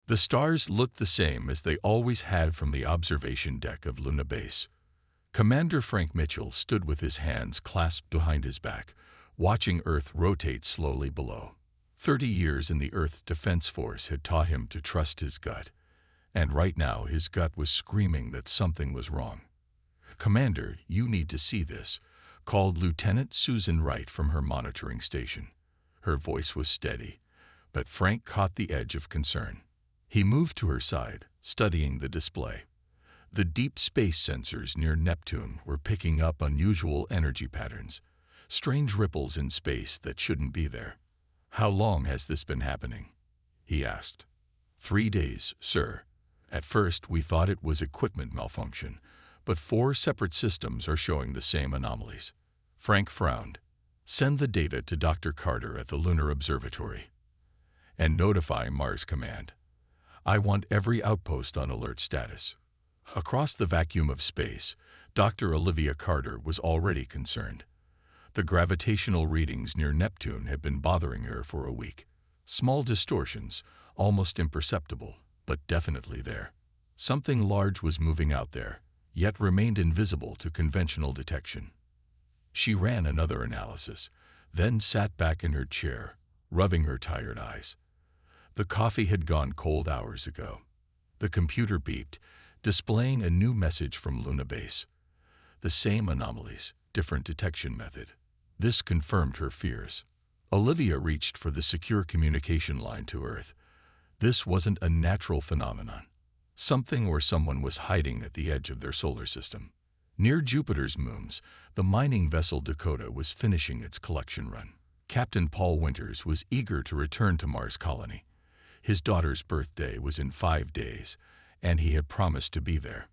The stars looked the same as they always had from the observation deck of Luna Base. Commander Frank Mitchell stood with his hands clasped behind his back, watching Earth rotate slowly below. 30 years in the Earth Defense Force had taught him to trust his gut, and right now his gut was screaming that something was wrong. "Commander, you need to see this," called Lieutenant Susan Wright from her monitoring station. Her voice was steady, but Frank caught the edge of concern. He moved to her side, studying the display. The deep space sensors near Neptune were picking up unusual energy patterns, strange ripples in space that shouldn't be there. "How long has this been happening?" he asked. 3 days, sir. At first we thought it was equipment malfunction, but 4 separate systems are showing the same anomalies. Frank frowned. "Send the data to Dr. Carter at the Lunar Observatory. And notify Mars Command. I want every outpost on alert status." Across the vacuum of space, Dr. Olivia Carter was already concerned. The gravitational readings near Neptune had been bothering her for a week. Small distortions, almost imperceptible, but definitely there. Something large was moving out there, yet remained invisible to conventional detection. She ran another analysis, then sat back in her chair, rubbing her tired eyes. The coffee had gone cold hours ago. The computer beeped, displaying a new message from Luna Base. The same anomalies, different detection method. This confirmed her fears. Olivia reached for the secure communication line to Earth. This wasn't a natural phenomenon. Something or someone was hiding at the edge of their solar system. Near Jupiter's moons, the mining vessel Dakota was finishing its collection run. Captain Paul Winters was eager to return to Mars Colony. His daughter's birthday was in 5 days, and he had promised to be there.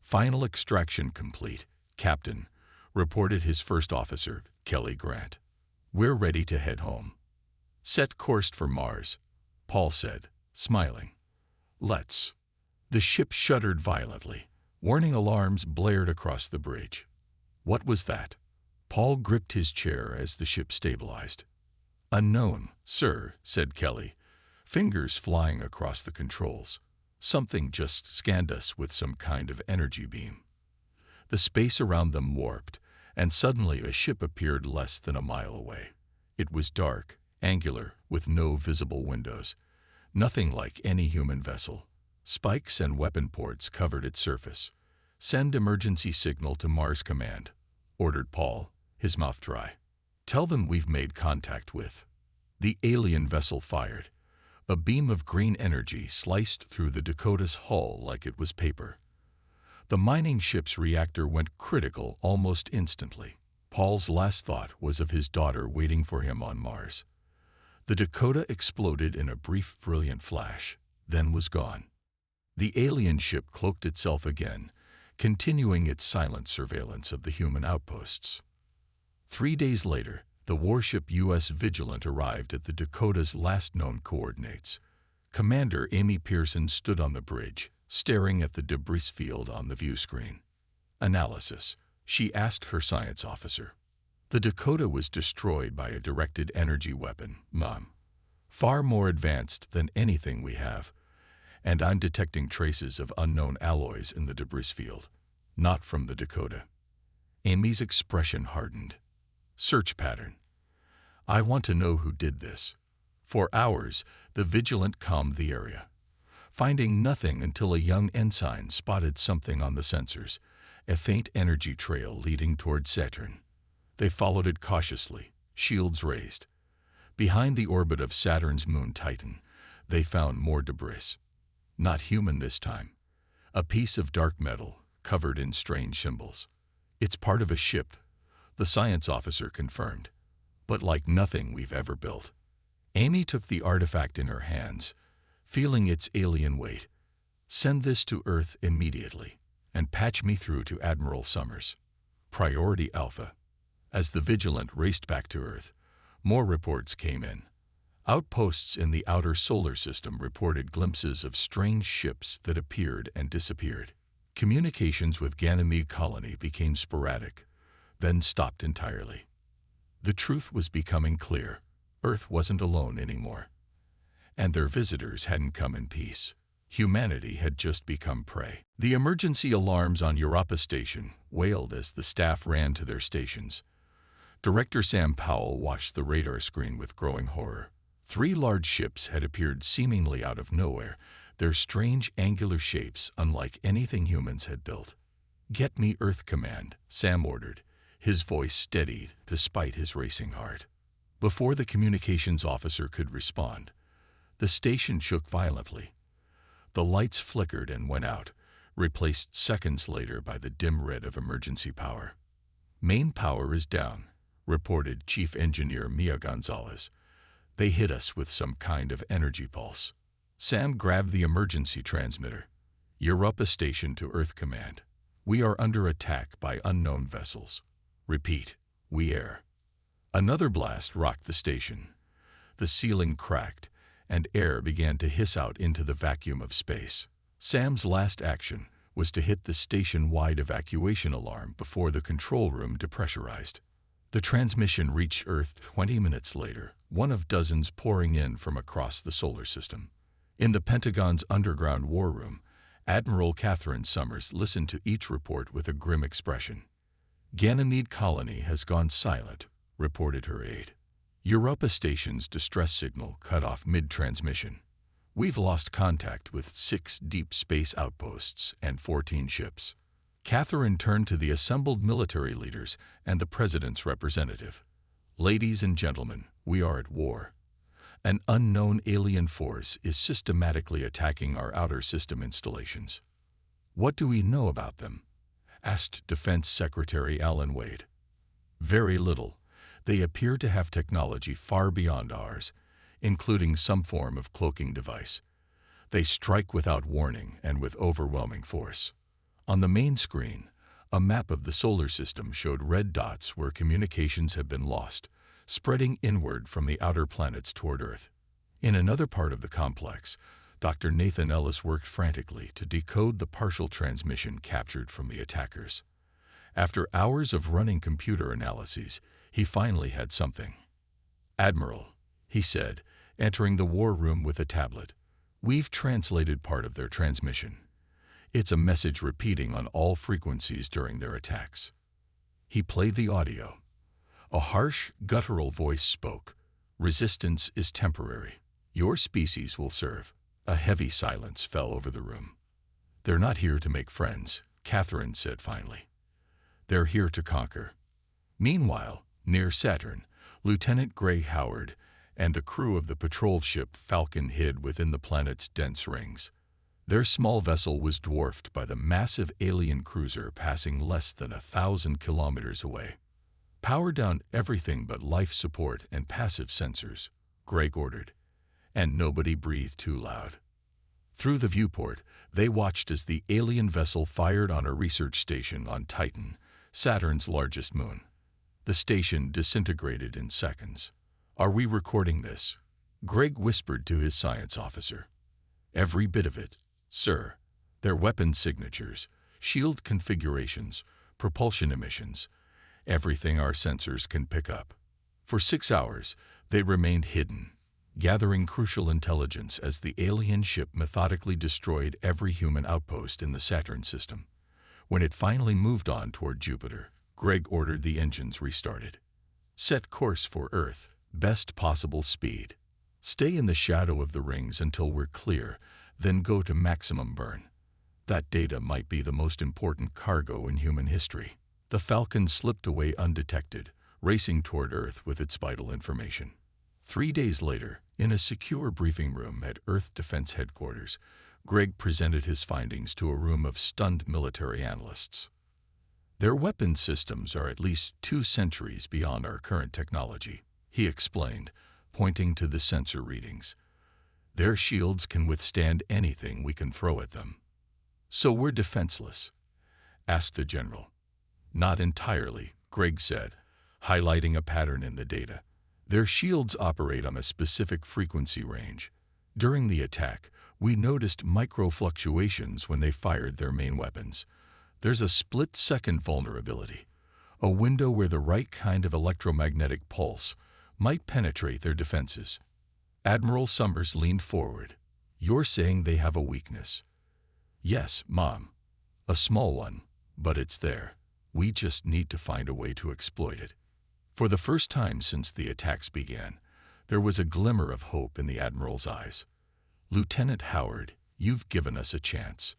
"Final extraction complete, Captain," reported his first officer, Kelly Grant. "We're ready to head home." "Set course for Mars," Paul said, smiling. "Let's." The ship shuddered violently. Warning alarms blared across the bridge. What was that? Paul gripped his chair as the ship stabilized. "Unknown, sir," said Kelly, fingers flying across the controls. "Something just scanned us with some kind of energy beam." The space around them warped, and suddenly a ship appeared less than a mile away. It was dark, angular, with no visible windows. Nothing like any human vessel. Spikes and weapon ports covered its surface. "Send emergency signal to Mars Command," ordered Paul, his mouth dry. "Tell them we've made contact with." The alien vessel fired. A beam of green energy sliced through the Dakota's hull like it was paper. The mining ship's reactor went critical almost instantly. Paul's last thought was of his daughter waiting for him on Mars. The Dakota exploded in a brief, brilliant flash, then was gone. The alien ship cloaked itself again, continuing its silent surveillance of the human outposts. 3 days later, the warship U.S. Vigilant arrived at the Dakota's last known coordinates. Commander Amy Pearson stood on the bridge, staring at the debris field on the view screen. "Analysis," she asked her science officer. "The Dakota was destroyed by a directed energy weapon, Mom. Far more advanced than anything we have. And I'm detecting traces of unknown alloys in the debris field. Not from the Dakota." Amy's expression hardened. "Search pattern. I want to know who did this." For hours, the Vigilant combed the area, finding nothing until a young ensign spotted something on the sensors, a faint energy trail leading toward Saturn. They followed it cautiously, shields raised. Behind the orbit of Saturn's moon Titan, they found more debris. Not human this time. A piece of dark metal, covered in strange symbols. "It's part of a ship," the science officer confirmed, "but like nothing we've ever built." Amy took the artifact in her hands, feeling its alien weight. "Send this to Earth immediately, and patch me through to Admiral Summers. Priority Alpha." As the Vigilant raced back to Earth, more reports came in. Outposts in the outer solar system reported glimpses of strange ships that appeared and disappeared. Communications with Ganymede Colony became sporadic, then stopped entirely. The truth was becoming clear. Earth wasn't alone anymore. And their visitors hadn't come in peace. Humanity had just become prey. The emergency alarms on Europa Station wailed as the staff ran to their stations. Director Sam Powell watched the radar screen with growing horror. 3 large ships had appeared seemingly out of nowhere, their strange angular shapes unlike anything humans had built. "Get me Earth Command," Sam ordered, his voice steadied despite his racing heart. Before the communications officer could respond, the station shook violently. The lights flickered and went out, replaced seconds later by the dim red of emergency power. "Main power is down," reported Chief Engineer Mia Gonzalez. "They hit us with some kind of energy pulse." Sam grabbed the emergency transmitter. "Europa Station to Earth Command. We are under attack by unknown vessels. Repeat, we air." Another blast rocked the station. The ceiling cracked, and air began to hiss out into the vacuum of space. Sam's last action was to hit the station-wide evacuation alarm before the control room depressurized. The transmission reached Earth 20 minutes later, one of dozens pouring in from across the solar system. In the Pentagon's underground war room, Admiral Catherine Summers listened to each report with a grim expression. "Ganymede colony has gone silent," reported her aide. "Europa Station's distress signal cut off mid-transmission. We've lost contact with 6 deep space outposts and 14 ships." Catherine turned to the assembled military leaders and the president's representative. "Ladies and gentlemen, we are at war. An unknown alien force is systematically attacking our outer system installations." "What do we know about them?" asked Defense Secretary Alan Wade. "Very little. They appear to have technology far beyond ours, including some form of cloaking device. They strike without warning and with overwhelming force." On the main screen, a map of the solar system showed red dots where communications had been lost, spreading inward from the outer planets toward Earth. In another part of the complex, Dr. Nathan Ellis worked frantically to decode the partial transmission captured from the attackers. After hours of running computer analyses, he finally had something. "Admiral," he said, entering the war room with a tablet, "we've translated part of their transmission. It's a message repeating on all frequencies during their attacks." He played the audio. A harsh, guttural voice spoke. "Resistance is temporary. Your species will serve." A heavy silence fell over the room. "They're not here to make friends," Catherine said finally. "They're here to conquer." Meanwhile, near Saturn, Lieutenant Gray Howard and the crew of the patrol ship Falcon hid within the planet's dense rings. Their small vessel was dwarfed by the massive alien cruiser passing less than 1,000 kilometers away. "Power down everything but life support and passive sensors," Greg ordered, and nobody breathed too loud. Through the viewport, they watched as the alien vessel fired on a research station on Titan, Saturn's largest moon. The station disintegrated in seconds. "Are we recording this?" Greg whispered to his science officer. "Every bit of it, sir. Their weapon signatures, shield configurations, propulsion emissions, everything our sensors can pick up." For 6 hours, they remained hidden, gathering crucial intelligence as the alien ship methodically destroyed every human outpost in the Saturn system. When it finally moved on toward Jupiter, Greg ordered the engines restarted. "Set course for Earth, best possible speed. Stay in the shadow of the rings until we're clear, then go to maximum burn. That data might be the most important cargo in human history." The Falcon slipped away undetected, racing toward Earth with its vital information. 3 days later, in a secure briefing room at Earth Defense Headquarters, Greg presented his findings to a room of stunned military analysts. "Their weapon systems are at least 2 centuries beyond our current technology," he explained, pointing to the sensor readings. "Their shields can withstand anything we can throw at them." "So we're defenseless?" asked the general. "Not entirely," Greg said, highlighting a pattern in the data. "Their shields operate on a specific frequency range. During the attack, we noticed micro-fluctuations when they fired their main weapons. There's a split-second vulnerability, a window where the right kind of electromagnetic pulse might penetrate their defenses." Admiral Summers leaned forward. "You're saying they have a weakness?" "Yes, Mom. A small one, but it's there. We just need to find a way to exploit it." For the first time since the attacks began, there was a glimmer of hope in the Admiral's eyes. "Lieutenant Howard, you've given us a chance.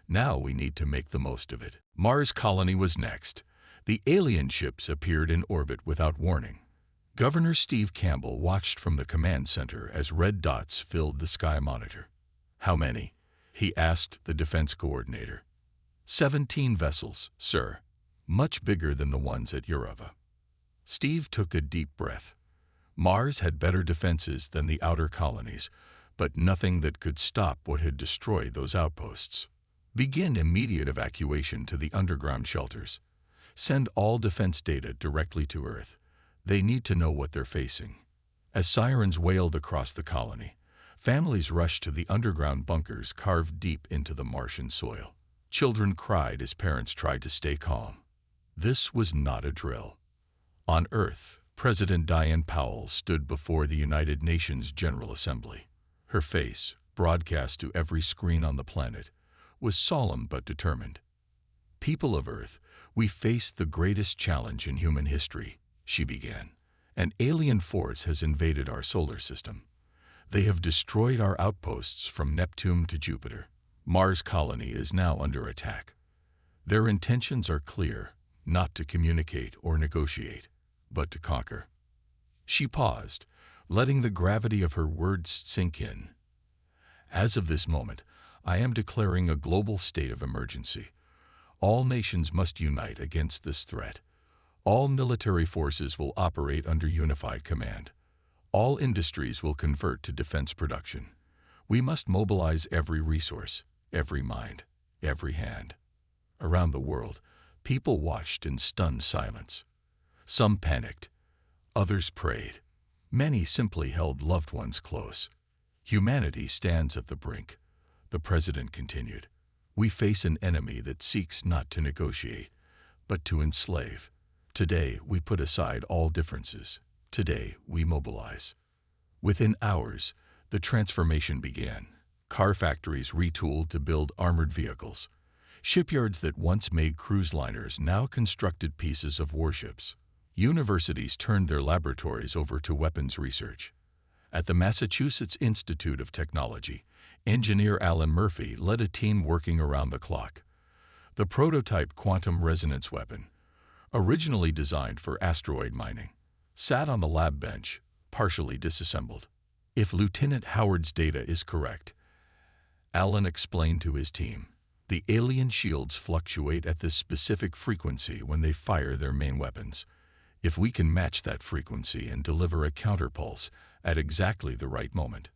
Now we need to make the most of it." Mars colony was next. The alien ships appeared in orbit without warning. Governor Steve Campbell watched from the command center as red dots filled the sky monitor. "How many?" he asked the defense coordinator. 17 vessels, sir. Much bigger than the ones at Eurova." Steve took a deep breath. Mars had better defenses than the outer colonies, but nothing that could stop what had destroyed those outposts. "Begin immediate evacuation to the underground shelters. Send all defense data directly to Earth. They need to know what they're facing." As sirens wailed across the colony, families rushed to the underground bunkers carved deep into the Martian soil. Children cried as parents tried to stay calm. This was not a drill. On Earth, President Diane Powell stood before the United Nations General Assembly. Her face, broadcast to every screen on the planet, was solemn but determined. "People of Earth, we face the greatest challenge in human history," she began. "An alien force has invaded our solar system. They have destroyed our outposts from Neptune to Jupiter. Mars colony is now under attack. Their intentions are clear, not to communicate or negotiate, but to conquer." She paused, letting the gravity of her words sink in. "As of this moment, I am declaring a global state of emergency. All nations must unite against this threat. All military forces will operate under unified command. All industries will convert to defense production. We must mobilize every resource, every mind, every hand." Around the world, people watched in stunned silence. Some panicked. Others prayed. Many simply held loved ones close. "Humanity stands at the brink," the president continued. "We face an enemy that seeks not to negotiate, but to enslave. Today, we put aside all differences. Today, we mobilize." Within hours, the transformation began. Car factories retooled to build armored vehicles. Shipyards that once made cruise liners now constructed pieces of warships. Universities turned their laboratories over to weapons research. At the Massachusetts Institute of Technology, engineer Alan Murphy led a team working around the clock. The prototype quantum resonance weapon, originally designed for asteroid mining, sat on the lab bench, partially disassembled. "If Lieutenant Howard's data is correct," Alan explained to his team, "the alien shields fluctuate at this specific frequency when they fire their main weapons. If we can match that frequency and deliver a counterpulse at exactly the right moment."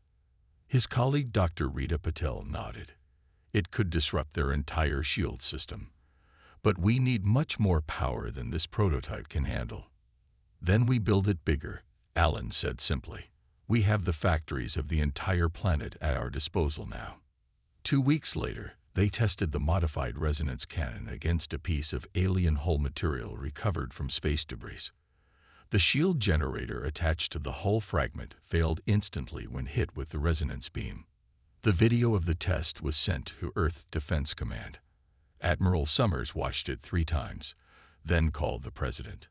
His colleague Dr. Rita Patel nodded. "It could disrupt their entire shield system. But we need much more power than this prototype can handle." "Then we build it bigger," Alan said simply. "We have the factories of the entire planet at our disposal now." 2 weeks later, they tested the modified resonance cannon against a piece of alien hull material recovered from space debris. The shield generator attached to the hull fragment failed instantly when hit with the resonance beam. The video of the test was sent to Earth Defense Command. Admiral Summers watched it 3 times, then called the president.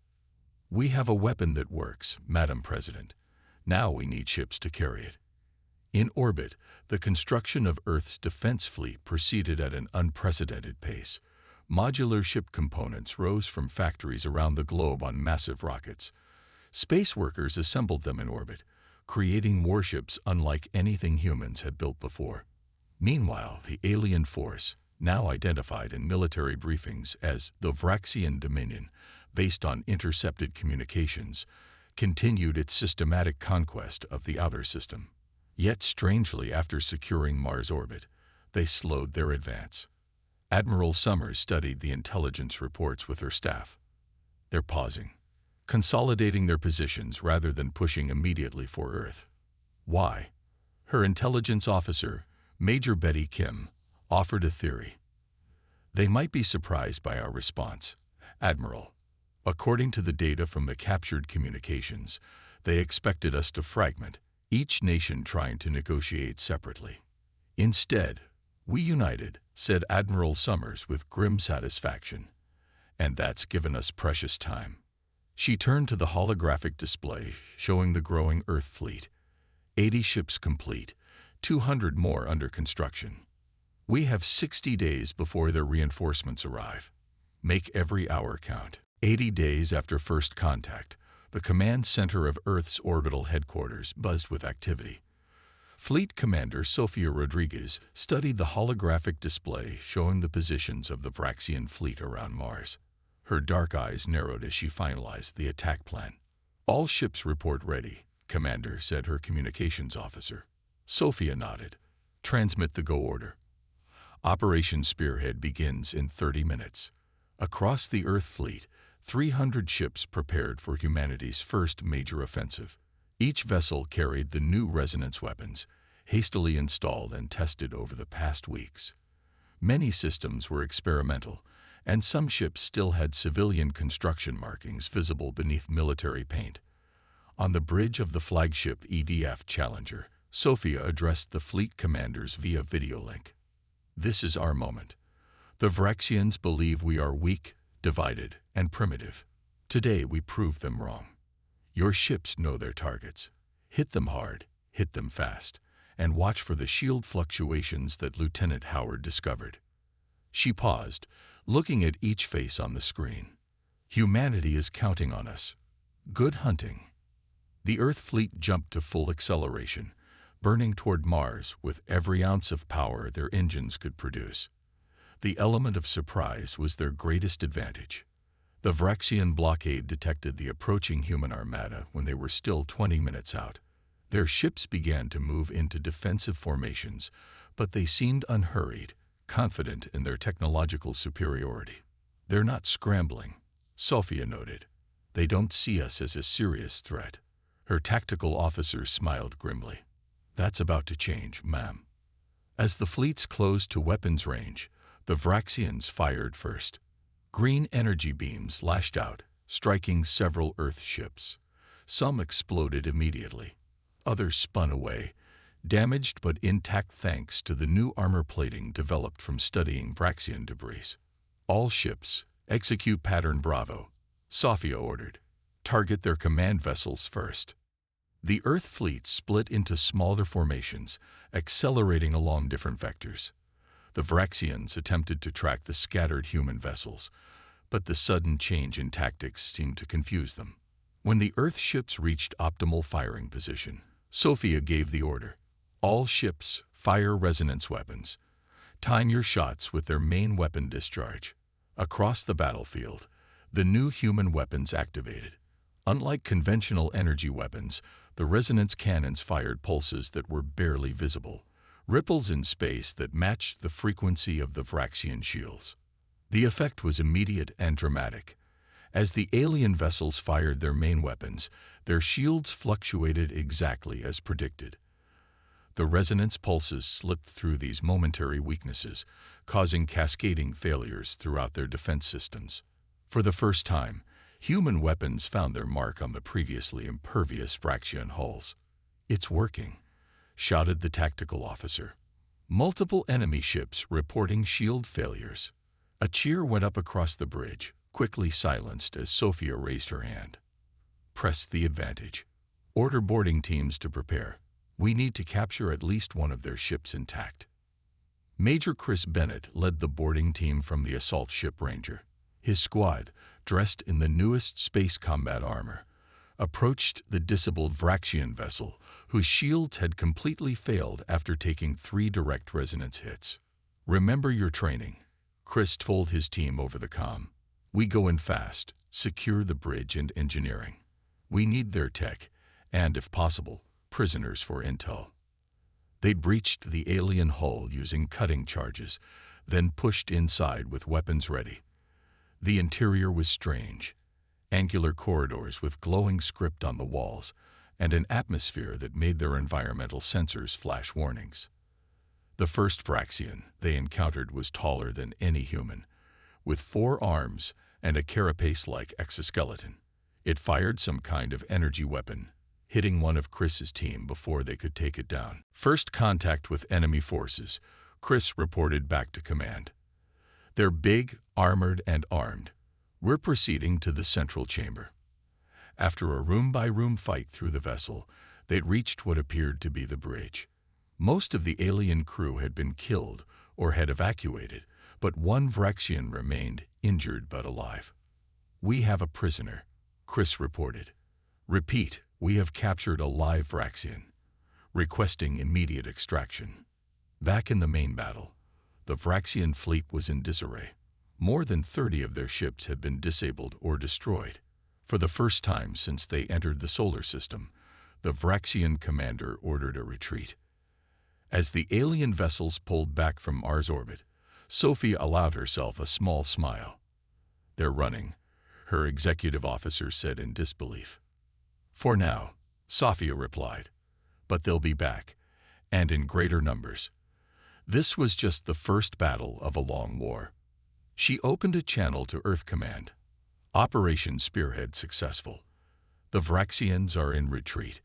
"We have a weapon that works, Madam President. Now we need ships to carry it." In orbit, the construction of Earth's defense fleet proceeded at an unprecedented pace. Modular ship components rose from factories around the globe on massive rockets. Space workers assembled them in orbit, creating warships unlike anything humans had built before. Meanwhile, the alien force, now identified in military briefings as the Vraxian Dominion, based on intercepted communications, continued its systematic conquest of the outer system. Yet strangely, after securing Mars' orbit, they slowed their advance. Admiral Summers studied the intelligence reports with her staff. "They're pausing, consolidating their positions rather than pushing immediately for Earth." "Why?" Her intelligence officer, Major Betty Kim, offered a theory. "They might be surprised by our response, Admiral. According to the data from the captured communications, they expected us to fragment, each nation trying to negotiate separately. Instead, we united, said Admiral Summers with grim satisfaction. And that's given us precious time. She turned to the holographic display showing the growing Earth fleet. 80 ships complete, 200 more under construction. We have 60 days before their reinforcements arrive. Make every hour count. 80 days after first contact, the command center of Earth's orbital headquarters buzzed with activity. Fleet Commander Sofia Rodriguez studied the holographic display showing the positions of the Vraxian fleet around Mars. Her dark eyes narrowed as she finalized the attack plan. All ships report ready, Commander, said her communications officer. Sofia nodded. Transmit the go order. Operation Spearhead begins in 30 minutes. Across the Earth fleet, 300 ships prepared for humanity's first major offensive. Each vessel carried the new resonance weapons, hastily installed and tested over the past weeks. Many systems were experimental, and some ships still had civilian construction markings visible beneath military paint. On the bridge of the flagship EDF Challenger, Sofia addressed the fleet commanders via video link. This is our moment. The Vraxians believe we are weak, divided, and primitive. Today we prove them wrong. Your ships know their targets. Hit them hard, hit them fast, and watch for the shield fluctuations that Lieutenant Howard discovered. She paused, looking at each face on the screen. Humanity is counting on us. Good hunting. The Earth fleet jumped to full acceleration, burning toward Mars with every ounce of power their engines could produce. The element of surprise was their greatest advantage. The Vraxian blockade detected the approaching human armada when they were still 20 minutes out. Their ships began to move into defensive formations, but they seemed unhurried, confident in their technological superiority. They're not scrambling, Sofia noted. They don't see us as a serious threat. Her tactical officer smiled grimly. That's about to change, ma'am. As the fleets closed to weapons range, the Vraxians fired first. Green energy beams lashed out, striking several Earth ships. Some exploded immediately. Others spun away, damaged but intact thanks to the new armor plating developed from studying Vraxian debris. All ships, execute pattern Bravo, Sofia ordered. Target their command vessels first. The Earth fleet split into smaller formations, accelerating along different vectors. The Vraxians attempted to track the scattered human vessels, but the sudden change in tactics seemed to confuse them. When the Earth ships reached optimal firing position, Sofia gave the order. All ships, fire resonance weapons. Time your shots with their main weapon discharge. Across the battlefield, the new human weapons activated. Unlike conventional energy weapons, the resonance cannons fired pulses that were barely visible, ripples in space that matched the frequency of the Vraxian shields. The effect was immediate and dramatic. As the alien vessels fired their main weapons, their shields fluctuated exactly as predicted. The resonance pulses slipped through these momentary weaknesses, causing cascading failures throughout their defense systems. For the first time, human weapons found their mark on the previously impervious Vraxian hulls. It's working, shouted the tactical officer. Multiple enemy ships reporting shield failures. A cheer went up across the bridge, quickly silenced as Sofia raised her hand. Press the advantage. Order boarding teams to prepare. We need to capture at least one of their ships intact. Major Chris Bennett led the boarding team from the assault ship Ranger. His squad, dressed in the newest space combat armor, approached the disabled Vraxian vessel, whose shields had completely failed after taking 3 direct resonance hits. Remember your training, Chris told his team over the comm. We go in fast, secure the bridge and engineering. We need their tech, and, if possible, prisoners for intel. They breached the alien hull using cutting charges, then pushed inside with weapons ready. The interior was strange. Angular corridors with glowing script on the walls, and an atmosphere that made their environmental sensors flash warnings. The first Vraxian they encountered was taller than any human, with 4 arms and a carapace-like exoskeleton. It fired some kind of energy weapon, hitting one of Chris's team before they could take it down. First contact with enemy forces, Chris reported back to command. They're big, armored, and armed. We're proceeding to the central chamber. After a room-by-room fight through the vessel, they'd reached what appeared to be the bridge. Most of the alien crew had been killed or had evacuated, but one Vraxian remained, injured but alive. "We have a prisoner," Chris reported. "Repeat, we have captured a live Vraxian. Requesting immediate extraction." Back in the main battle, the Vraxian fleet was in disarray. More than 30 of their ships had been disabled or destroyed. For the first time since they entered the solar system, the Vraxian commander ordered a retreat. As the alien vessels pulled back from Mars orbit, Sophie allowed herself a small smile. "They're running," her executive officer said in disbelief. "For now," Sophia replied, "but they'll be back, and in greater numbers." This was just the first battle of a long war. She opened a channel to Earth Command. "Operation Spearhead successful. The Vraxians are in retreat.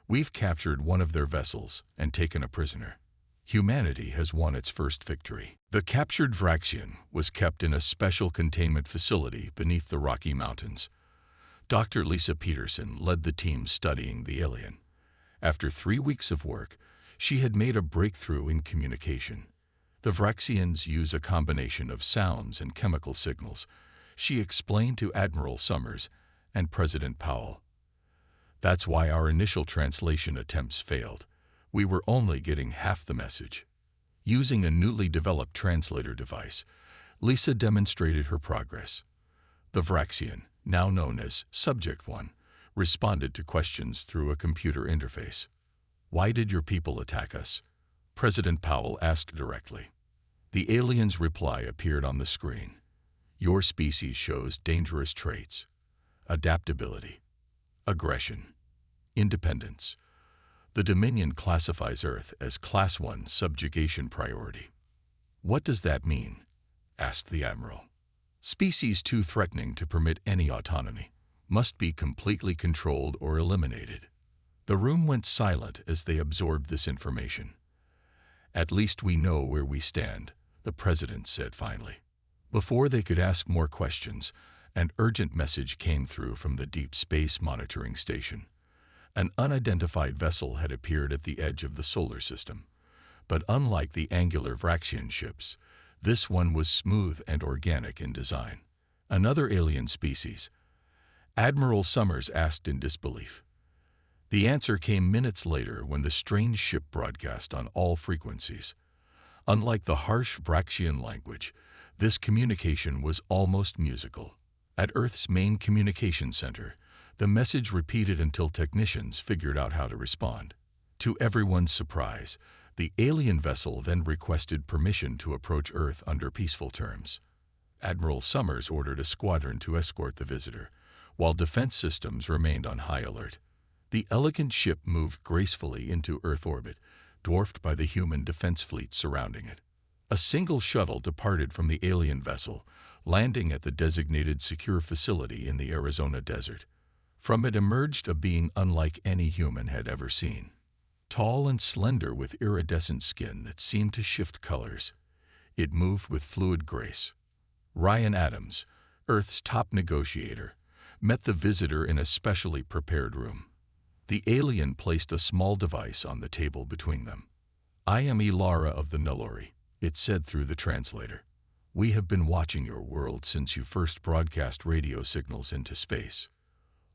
We've captured one of their vessels and taken a prisoner. Humanity has won its first victory." The captured Vraxian was kept in a special containment facility beneath the Rocky Mountains. Dr. Lisa Peterson led the team studying the alien. After 3 weeks of work, she had made a breakthrough in communication. The Vraxians use a combination of sounds and chemical signals, she explained to Admiral Summers and President Powell. "That's why our initial translation attempts failed. We were only getting half the message." Using a newly developed translator device, Lisa demonstrated her progress. The Vraxian, now known as Subject 1, responded to questions through a computer interface. "Why did your people attack us?" President Powell asked directly. The alien's reply appeared on the screen. "Your species shows dangerous traits: adaptability, aggression, independence. The Dominion classifies Earth as Class 1 subjugation priority." "What does that mean?" asked the Admiral. "Species too threatening to permit any autonomy. Must be completely controlled or eliminated." The room went silent as they absorbed this information. "At least we know where we stand," the President said finally. Before they could ask more questions, an urgent message came through from the Deep Space Monitoring Station. An unidentified vessel had appeared at the edge of the solar system. But unlike the angular Vraxian ships, this one was smooth and organic in design. "Another alien species?" Admiral Summers asked in disbelief. The answer came minutes later when the strange ship broadcast on all frequencies. Unlike the harsh Vraxian language, this communication was almost musical. At Earth's main communication center, the message repeated until technicians figured out how to respond. To everyone's surprise, the alien vessel then requested permission to approach Earth under peaceful terms. Admiral Summers ordered a squadron to escort the visitor, while defense systems remained on high alert. The elegant ship moved gracefully into Earth orbit, dwarfed by the human defense fleet surrounding it. A single shuttle departed from the alien vessel, landing at the designated secure facility in the Arizona desert. From it emerged a being unlike any human had ever seen. Tall and slender with iridescent skin that seemed to shift colors, it moved with fluid grace. Ryan Adams, Earth's top negotiator, met the visitor in a specially prepared room. The alien placed a small device on the table between them. "I am Ilara of the Nulori," it said through the translator. "We have been watching your world since you first broadcast radio signals into space."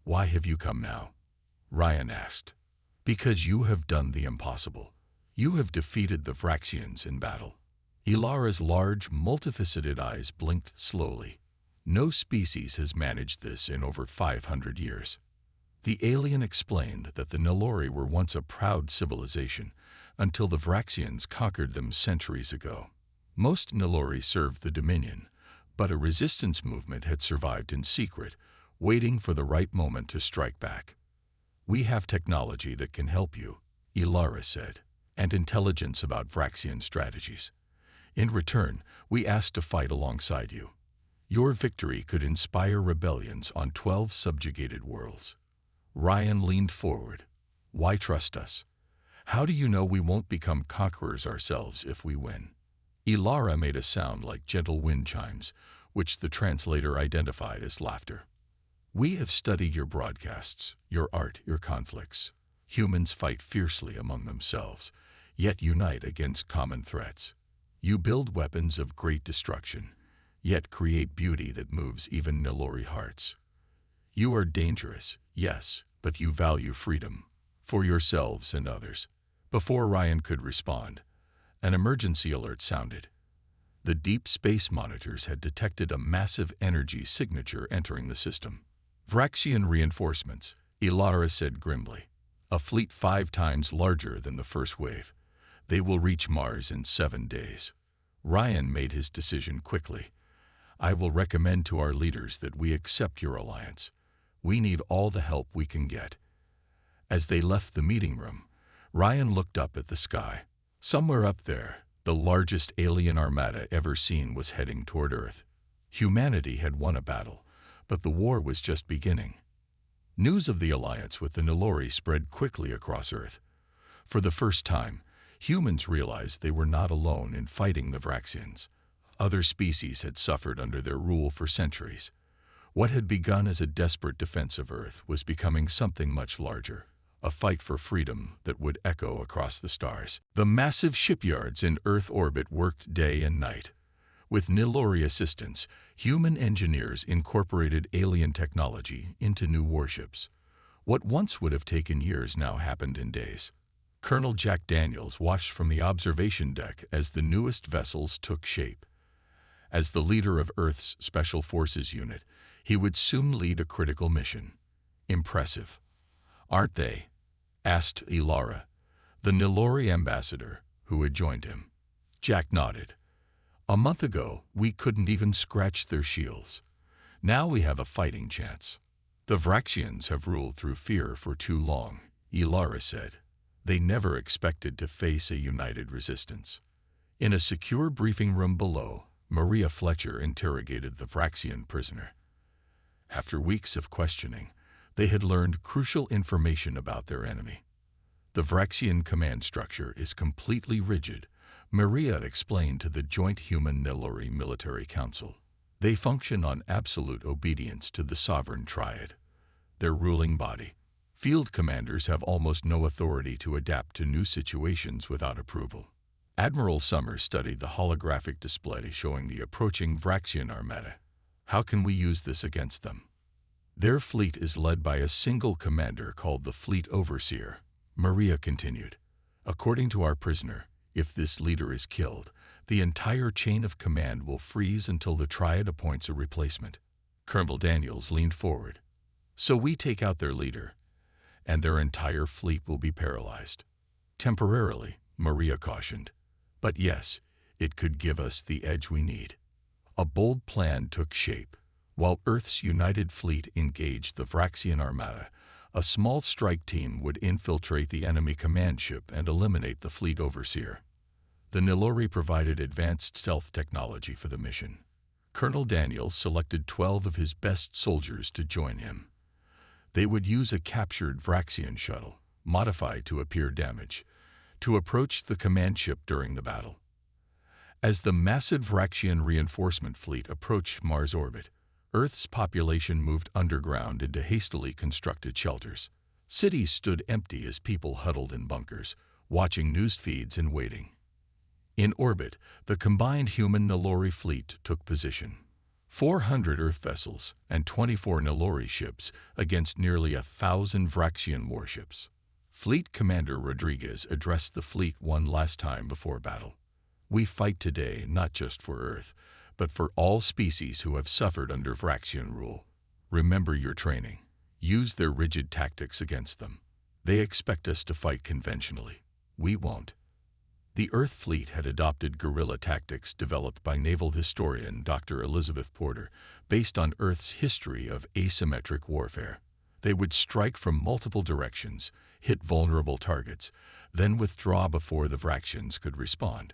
"Why have you come now?" Ryan asked. "Because you have done the impossible. You have defeated the Vraxians in battle." Ilara's large, multifaceted eyes blinked slowly. "No species has managed this in over 500 years. The alien explained that the Nulori were once a proud civilization until the Vraxians conquered them centuries ago. Most Nulori served the Dominion, but a resistance movement had survived in secret, waiting for the right moment to strike back. "We have technology that can help you," Ilara said, "and intelligence about Vraxian strategies. In return, we ask to fight alongside you. Your victory could inspire rebellions on 12 subjugated worlds." Ryan leaned forward, Why trust us? How do you know we won't become conquerors ourselves if we win? Ilara made a sound like gentle wind chimes, which the translator identified as laughter. We have studied your broadcasts, your art, your conflicts. Humans fight fiercely among themselves, yet unite against common threats. You build weapons of great destruction, yet create beauty that moves even Nilori hearts. You are dangerous, yes, but you value freedom, for yourselves and others. Before Ryan could respond, an emergency alert sounded. The deep space monitors had detected a massive energy signature entering the system. Vraxian reinforcements, Ilara said grimly. A fleet 5 times larger than the first wave. They will reach Mars in 7 days. Ryan made his decision quickly. I will recommend to our leaders that we accept your alliance. We need all the help we can get. As they left the meeting room, Ryan looked up at the sky. Somewhere up there, the largest alien armada ever seen was heading toward Earth. Humanity had won a battle, but the war was just beginning. News of the alliance with the Nilori spread quickly across Earth. For the first time, humans realized they were not alone in fighting the Vraxians. Other species had suffered under their rule for centuries. What had begun as a desperate defense of Earth was becoming something much larger, a fight for freedom that would echo across the stars. The massive shipyards in Earth orbit worked day and night. With Nilori assistance, human engineers incorporated alien technology into new warships. What once would have taken years now happened in days. Colonel Jack Daniels watched from the observation deck as the newest vessels took shape. As the leader of Earth's Special Forces unit, he would soon lead a critical mission. Impressive, aren't they? Asked Ilara, the Nilori ambassador, who had joined him. Jack nodded. A month ago, we couldn't even scratch their shields. Now we have a fighting chance. The Vraxians have ruled through fear for too long, Ilara said. They never expected to face a united resistance. In a secure briefing room below, Maria Fletcher interrogated the Vraxian prisoner. After weeks of questioning, they had learned crucial information about their enemy. The Vraxian command structure is completely rigid, Maria explained to the Joint Human-Nilori Military Council. They function on absolute obedience to the Sovereign Triad, their ruling body. Field commanders have almost no authority to adapt to new situations without approval. Admiral Summers studied the holographic display showing the approaching Vraxian armada. How can we use this against them? Their fleet is led by a single commander called the Fleet Overseer, Maria continued. According to our prisoner, if this leader is killed, the entire chain of command will freeze until the Triad appoints a replacement. Colonel Daniels leaned forward. So we take out their leader, and their entire fleet will be paralyzed. Temporarily, Maria cautioned. But yes, it could give us the edge we need. A bold plan took shape. While Earth's united fleet engaged the Vraxian armada, a small strike team would infiltrate the enemy command ship and eliminate the fleet overseer. The Nilori provided advanced stealth technology for the mission. Colonel Daniels selected 12 of his best soldiers to join him. They would use a captured Vraxian shuttle, modified to appear damaged, to approach the command ship during the battle. As the massive Vraxian reinforcement fleet approached Mars orbit, Earth's population moved underground into hastily constructed shelters. Cities stood empty as people huddled in bunkers, watching news feeds and waiting. In orbit, the combined human-Nilori fleet took position. 400 Earth vessels and 24 Nilori ships against nearly 1,000 Vraxian warships. Fleet Commander Rodriguez addressed the fleet one last time before battle. We fight today not just for Earth, but for all species who have suffered under Vraxian rule. Remember your training. Use their rigid tactics against them. They expect us to fight conventionally. We won't. The Earth fleet had adopted guerrilla tactics developed by naval historian Dr. Elizabeth Porter, based on Earth's history of asymmetric warfare. They would strike from multiple directions, hit vulnerable targets, then withdraw before the Vraxians could respond.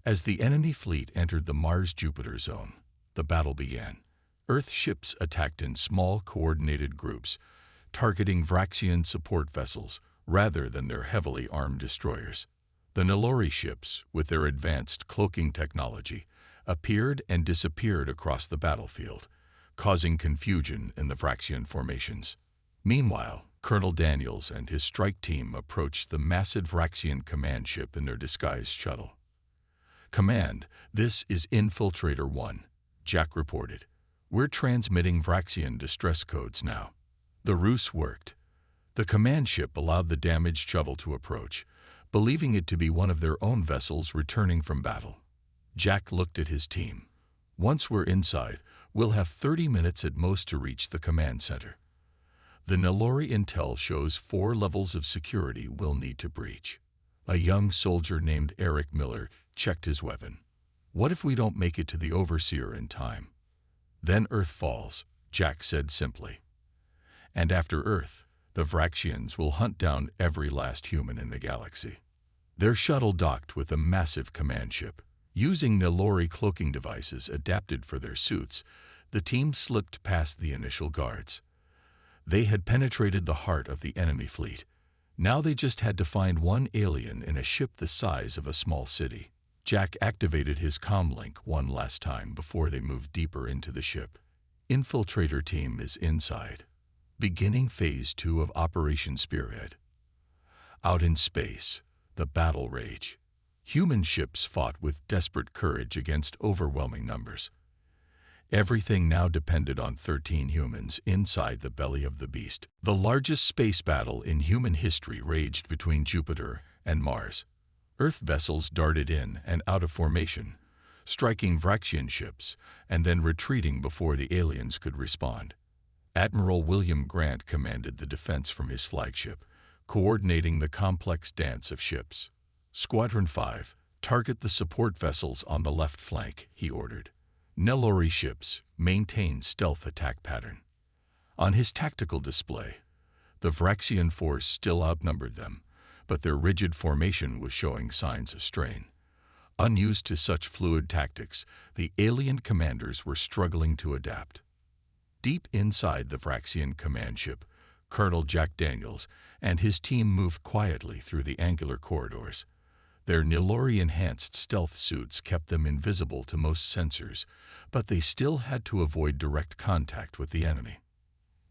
As the enemy fleet entered the Mars-Jupiter zone, the battle began. Earth ships attacked in small, coordinated groups, targeting Vraxian support vessels, rather than their heavily armed destroyers. The Nilori ships, with their advanced cloaking technology, appeared and disappeared across the battlefield, causing confusion in the Vraxian formations. Meanwhile, Colonel Daniels and his strike team approached the massive Vraxian command ship in their disguised shuttle. "Command, this is Infiltrator 1, Jack reported. "We're transmitting Vraxian distress codes now." The ruse worked. The command ship allowed the damaged shuttle to approach, believing it to be one of their own vessels returning from battle. Jack looked at his team. "Once we're inside, we'll have 30 minutes at most to reach the command center. The Nilori intel shows 4 levels of security we'll need to breach." A young soldier named Eric Miller checked his weapon. "What if we don't make it to the Overseer in time?" "Then Earth falls," Jack said simply. "And after Earth, the Vraxians will hunt down every last human in the galaxy." Their shuttle docked with a massive command ship. Using Nilori cloaking devices adapted for their suits, the team slipped past the initial guards. They had penetrated the heart of the enemy fleet. Now they just had to find one alien in a ship the size of a small city. Jack activated his comlink one last time before they moved deeper into the ship. "Infiltrator team is inside. Beginning Phase 2 of Operation Spearhead." Out in space, the battle rage. Human ships fought with desperate courage against overwhelming numbers. Everything now depended on 13 humans inside the belly of the beast. The largest space battle in human history raged between Jupiter and Mars. Earth vessels darted in and out of formation, striking Vraxian ships and then retreating before the aliens could respond. Admiral William Grant commanded the defense from his flagship, coordinating the complex dance of ships. "Squadron 5, target the support vessels on the left flank," he ordered. Nilori ships maintained stealth attack pattern. On his tactical display, the Vraxian force still outnumbered them, but their rigid formation was showing signs of strain. Unused to such fluid tactics, the alien commanders were struggling to adapt. Deep inside the Vraxian command ship, Colonel Jack Daniels and his team moved quietly through the angular corridors. Their Nilori-enhanced stealth suits kept them invisible to most sensors, but they still had to avoid direct contact with the enemy.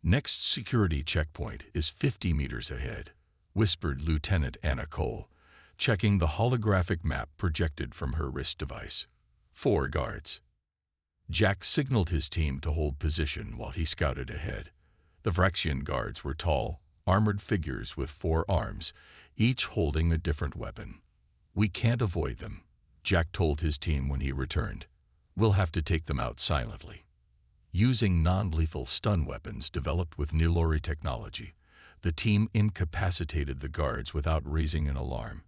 "Next security checkpoint is 50 meters ahead," whispered Lieutenant Anna Cole, checking the holographic map projected from her wrist device. 4 guards. Jack signaled his team to hold position while he scouted ahead. The Vraxian guards were tall, armored figures with 4 arms, each holding a different weapon. "We can't avoid them," Jack told his team when he returned. "We'll have to take them out silently." Using non-lethal stun weapons developed with Nilori technology, the team incapacitated the guards without raising an alarm.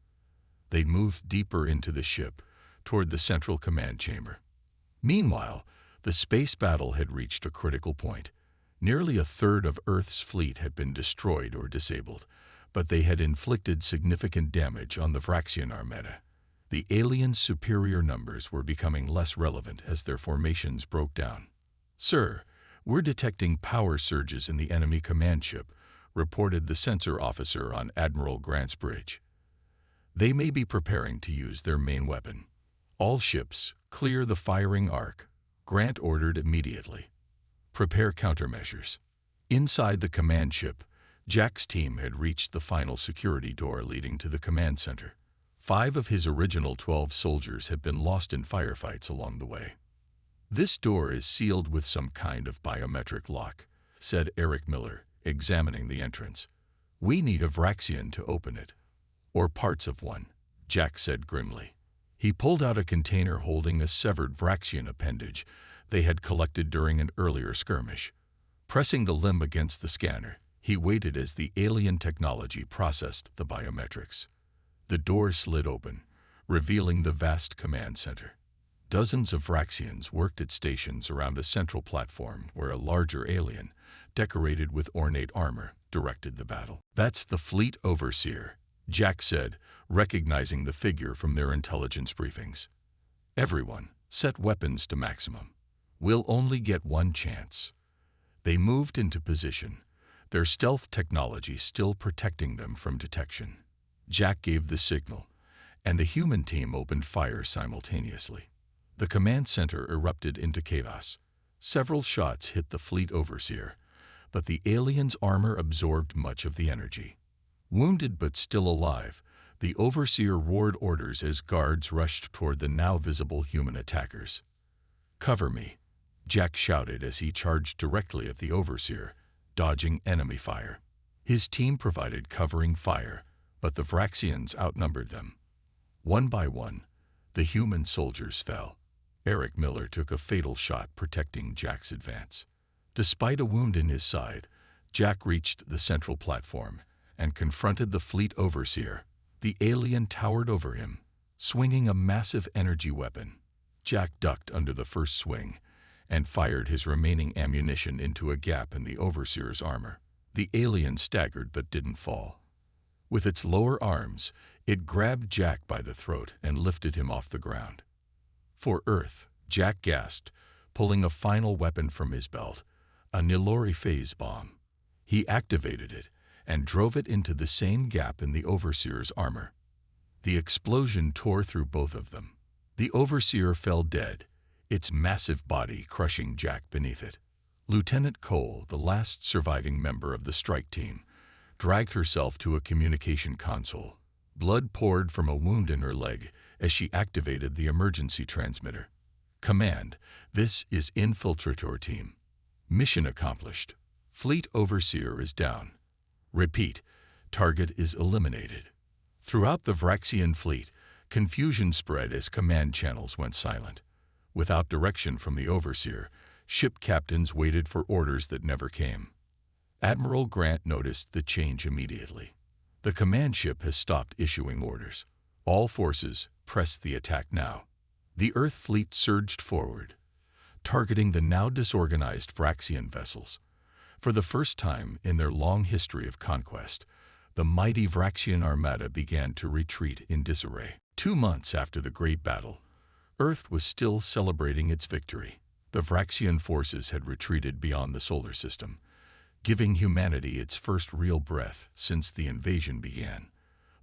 They moved deeper into the ship, toward the central command chamber. Meanwhile, the space battle had reached a critical point. Nearly a third of Earth's fleet had been destroyed or disabled, but they had inflicted significant damage on the Vraxian armada. The aliens' superior numbers were becoming less relevant as their formations broke down. "Sir, we're detecting power surges in the enemy command ship," reported the sensor officer on Admiral Grant's bridge. "They may be preparing to use their main weapon." "All ships, clear the firing arc," Grant ordered immediately. "Prepare countermeasures." Inside the command ship, Jack's team had reached the final security door leading to the command center. 5 of his original 12 soldiers had been lost in firefights along the way. "This door is sealed with some kind of biometric lock," said Eric Miller, examining the entrance. "We need a Vraxian to open it." "Or parts of one," Jack said grimly. He pulled out a container holding a severed Vraxian appendage they had collected during an earlier skirmish. Pressing the limb against the scanner, he waited as the alien technology processed the biometrics. The door slid open, revealing the vast command center. Dozens of Vraxians worked at stations around a central platform where a larger alien, decorated with ornate armor, directed the battle. "That's the Fleet Overseer," Jack said, recognizing the figure from their intelligence briefings. "Everyone, set weapons to maximum. We'll only get one chance." They moved into position, their stealth technology still protecting them from detection. Jack gave the signal, and the human team opened fire simultaneously. The command center erupted into chaos. Several shots hit the fleet overseer, but the alien's armor absorbed much of the energy. Wounded but still alive, the overseer roared orders as guards rushed toward the now visible human attackers. "Cover me," Jack shouted as he charged directly at the overseer, dodging enemy fire. His team provided covering fire, but the Vraxians outnumbered them. One by one, the human soldiers fell. Eric Miller took a fatal shot protecting Jack's advance. Despite a wound in his side, Jack reached the central platform and confronted the fleet overseer. The alien towered over him, swinging a massive energy weapon. Jack ducked under the first swing and fired his remaining ammunition into a gap in the overseer's armor. The alien staggered but didn't fall. With its lower arms, it grabbed Jack by the throat and lifted him off the ground. "For Earth," Jack gasped, pulling a final weapon from his belt, a Nilori phase bomb. He activated it and drove it into the same gap in the overseer's armor. The explosion tore through both of them. The overseer fell dead, its massive body crushing Jack beneath it. Lieutenant Cole, the last surviving member of the strike team, dragged herself to a communication console. Blood poured from a wound in her leg as she activated the emergency transmitter. "Command, this is Infiltrator Team. Mission accomplished. Fleet Overseer is down. Repeat, target is eliminated." Throughout the Vraxian fleet, confusion spread as command channels went silent. Without direction from the Overseer, ship captains waited for orders that never came. Admiral Grant noticed the change immediately. "The command ship has stopped issuing orders. All forces, press the attack now." The Earth fleet surged forward, targeting the now disorganized Vraxian vessels. For the first time in their long history of conquest, the mighty Vraxian armada began to retreat in disarray. 2 months after the Great Battle, Earth was still celebrating its victory. The Vraxian forces had retreated beyond the solar system, giving humanity its first real breath since the invasion began.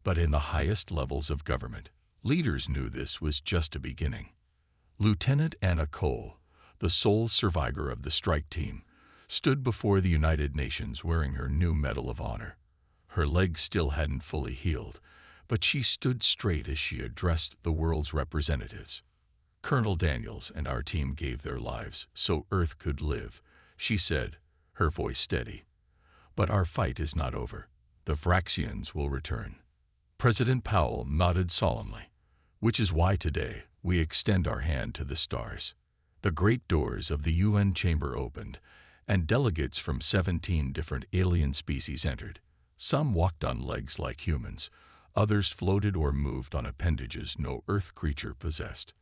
But in the highest levels of government, leaders knew this was just a beginning. Lieutenant Anna Cole, the sole survivor of the strike team, stood before the United Nations wearing her new Medal of Honor. Her legs still hadn't fully healed, but she stood straight as she addressed the world's representatives. "Colonel Daniels and our team gave their lives so Earth could live," she said, her voice steady. "But our fight is not over. The Vraxians will return." President Powell nodded solemnly, "Which is why today we extend our hand to the stars." The great doors of the UN chamber opened, and delegates from 17 different alien species entered. Some walked on legs like humans, others floated or moved on appendages no Earth creature possessed.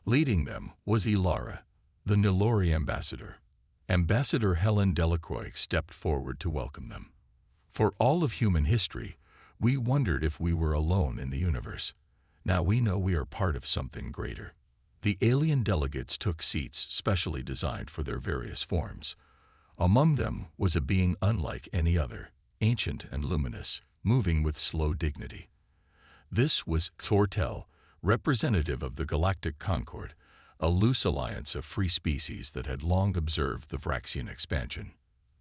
Leading them was Ilara, the Nilori ambassador. Ambassador Helen Delacroix stepped forward to welcome them. "For all of human history, we wondered if we were alone in the universe. Now we know we are part of something greater." The alien delegates took seats specially designed for their various forms. Among them was a being unlike any other, ancient and luminous, moving with slow dignity. This was Xortel, representative of the Galactic Concord, a loose alliance of free species that had long observed the Vraxian expansion.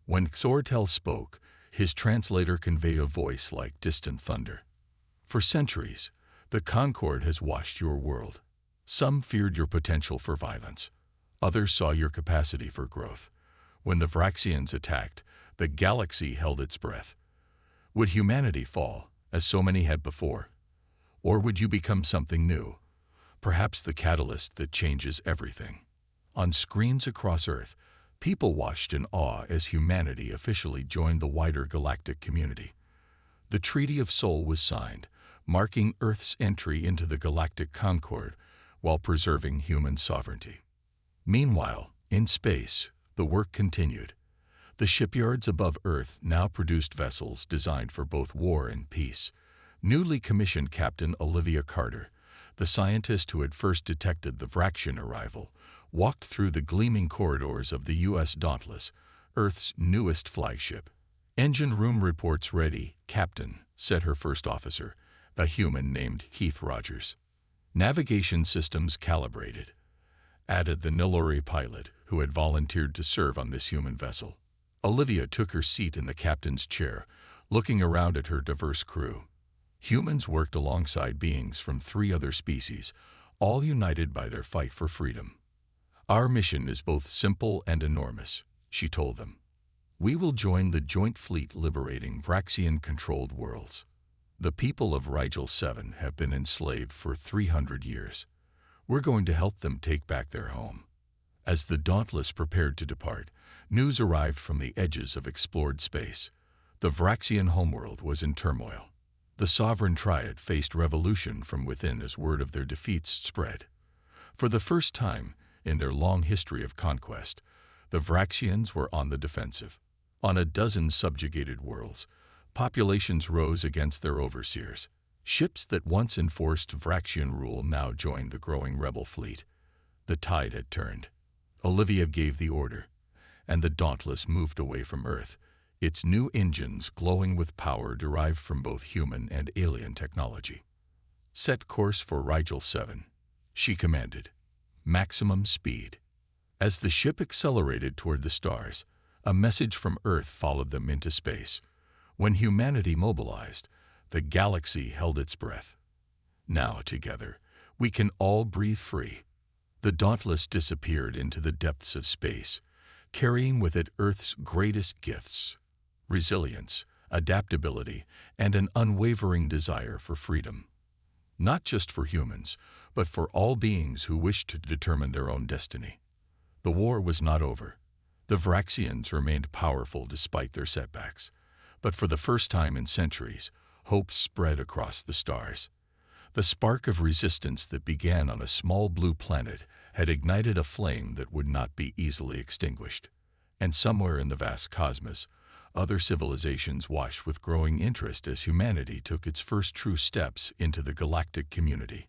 When Xortel spoke, his translator conveyed a voice like distant thunder. "For centuries, the Concord has watched your world. Some feared your potential for violence. Others saw your capacity for growth. When the Vraxians attacked, the galaxy held its breath. Would humanity fall, as so many had before? Or would you become something new? Perhaps the catalyst that changes everything." On screens across Earth, people watched in awe as humanity officially joined the wider galactic community. The Treaty of Soul was signed, marking Earth's entry into the Galactic Concord while preserving human sovereignty. Meanwhile, in space, the work continued. The shipyards above Earth now produced vessels designed for both war and peace. Newly commissioned Captain Olivia Carter, the scientist who had first detected the Vraxian arrival, walked through the gleaming corridors of the U.S. Dauntless, Earth's newest flagship. "Engine room reports ready, Captain," said her first officer, a human named Heath Rogers. "Navigation systems calibrated," added the Nilori pilot who had volunteered to serve on this human vessel. Olivia took her seat in the captain's chair, looking around at her diverse crew. Humans worked alongside beings from 3 other species, all united by their fight for freedom. "Our mission is both simple and enormous," she told them. "We will join the joint fleet liberating Vraxian-controlled worlds. The people of Rigel 7 have been enslaved for 300 years. We're going to help them take back their home." As the Dauntless prepared to depart, news arrived from the edges of explored space. The Vraxian homeworld was in turmoil. The Sovereign Triad faced revolution from within as word of their defeats spread. For the first time in their long history of conquest, the Vraxians were on the defensive. On a dozen subjugated worlds, populations rose against their overseers. Ships that once enforced Vraxian rule now joined the growing rebel fleet. The tide had turned. Olivia gave the order, and the Dauntless moved away from Earth, its new engines glowing with power derived from both human and alien technology. "Set course for Rigel 7, she commanded. "Maximum speed." As the ship accelerated toward the stars, a message from Earth followed them into space. When humanity mobilized, the galaxy held its breath. "Now, together, we can all breathe free." The Dauntless disappeared into the depths of space, carrying with it Earth's greatest gifts: resilience, adaptability, and an unwavering desire for freedom. Not just for humans, but for all beings who wished to determine their own destiny. The war was not over. The Vraxians remained powerful despite their setbacks. But for the first time in centuries, hope spread across the stars. The spark of resistance that began on a small blue planet had ignited a flame that would not be easily extinguished. And somewhere in the vast cosmos, other civilizations watched with growing interest as humanity took its first true steps into the galactic community,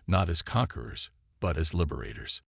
not as conquerors, but as liberators.